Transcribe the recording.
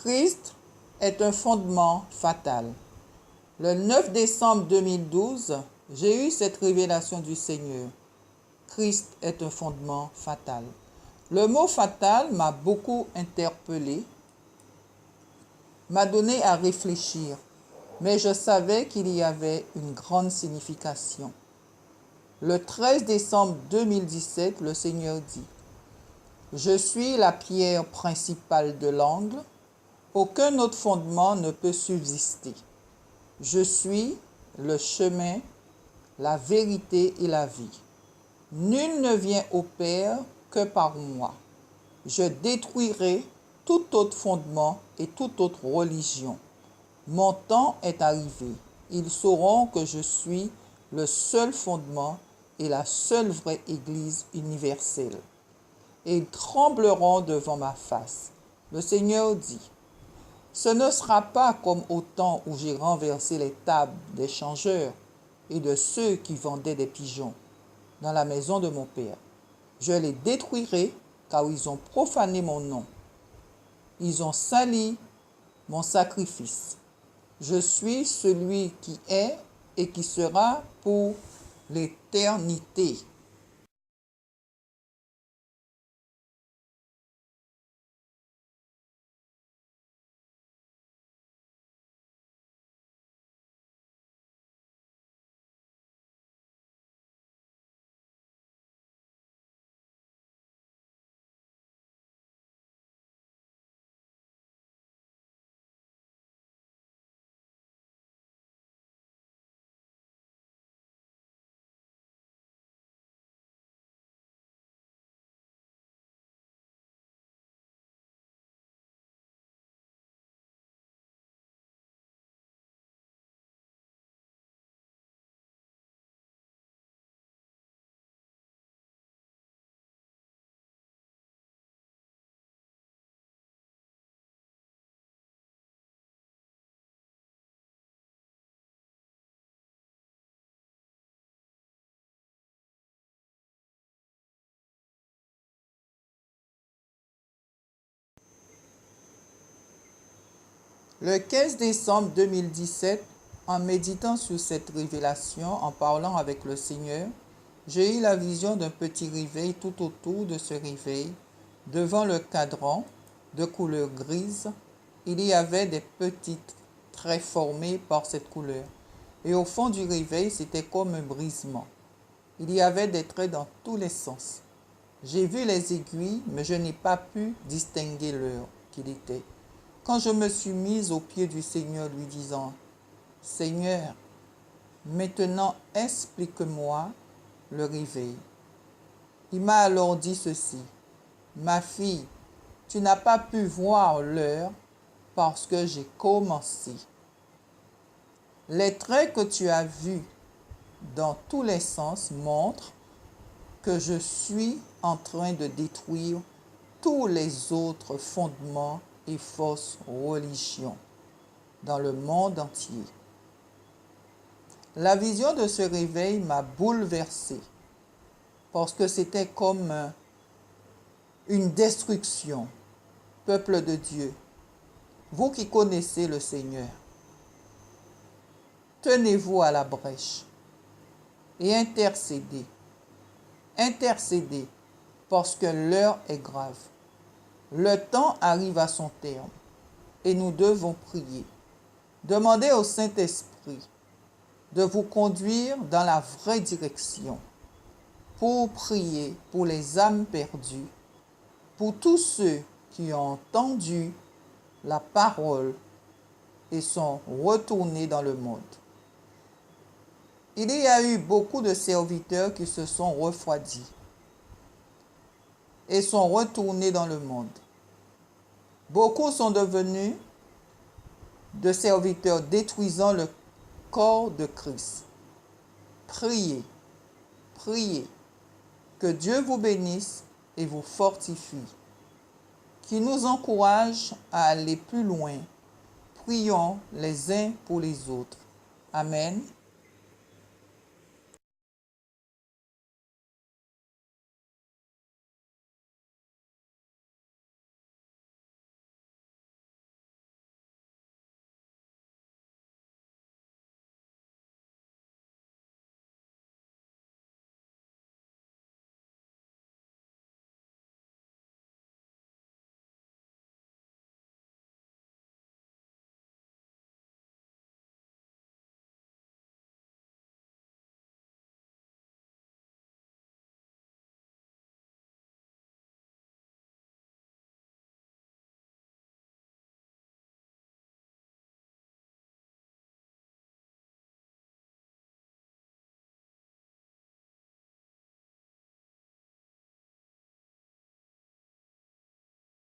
Christ est un fondement fatal. Le 9 décembre 2012, j'ai eu cette révélation du Seigneur. Christ est un fondement fatal. Le mot fatal m'a beaucoup interpellé, m'a donné à réfléchir, mais je savais qu'il y avait une grande signification. Le 13 décembre 2017, le Seigneur dit: « Je suis la pierre principale de l'angle, aucun autre fondement ne peut subsister. Je suis le chemin, la vérité et la vie. Nul ne vient au Père que par moi. Je détruirai tout autre fondement et toute autre religion. Mon temps est arrivé. Ils sauront que je suis le seul fondement et la seule vraie Église universelle. Et ils trembleront devant ma face. » Le Seigneur dit: « Ce ne sera pas comme au temps où j'ai renversé les tables des changeurs et de ceux qui vendaient des pigeons dans la maison de mon Père. Je les détruirai car ils ont profané mon nom. Ils ont sali mon sacrifice. Je suis celui qui est et qui sera pour l'éternité. » Le 15 décembre 2017, en méditant sur cette révélation, en parlant avec le Seigneur, j'ai eu la vision d'un petit réveil tout autour de ce réveil. Devant le cadran de couleur grise, il y avait des petites traits formés par cette couleur. Et au fond du réveil, c'était comme un brisement. Il y avait des traits dans tous les sens. J'ai vu les aiguilles, mais je n'ai pas pu distinguer l'heure qu'il était. Quand je me suis mise aux pieds du Seigneur lui disant: « Seigneur, maintenant explique-moi le réveil. » Il m'a alors dit ceci: « Ma fille, tu n'as pas pu voir l'heure parce que j'ai commencé. Les traits que tu as vus dans tous les sens montrent que je suis en train de détruire tous les autres fondements et fausses religions dans le monde entier. » La vision de ce réveil m'a bouleversée parce que c'était comme une destruction. Peuple de Dieu, vous qui connaissez le Seigneur, tenez-vous à la brèche et intercédez. Intercédez parce que l'heure est grave. Le temps arrive à son terme et nous devons prier. Demandez au Saint-Esprit de vous conduire dans la vraie direction pour prier pour les âmes perdues, pour tous ceux qui ont entendu la parole et sont retournés dans le monde. Il y a eu beaucoup de serviteurs qui se sont refroidis et sont retournés dans le monde. Beaucoup sont devenus de serviteurs détruisant le corps de Christ. Priez, priez, que Dieu vous bénisse et vous fortifie, qui nous encourage à aller plus loin. Prions les uns pour les autres. Amen.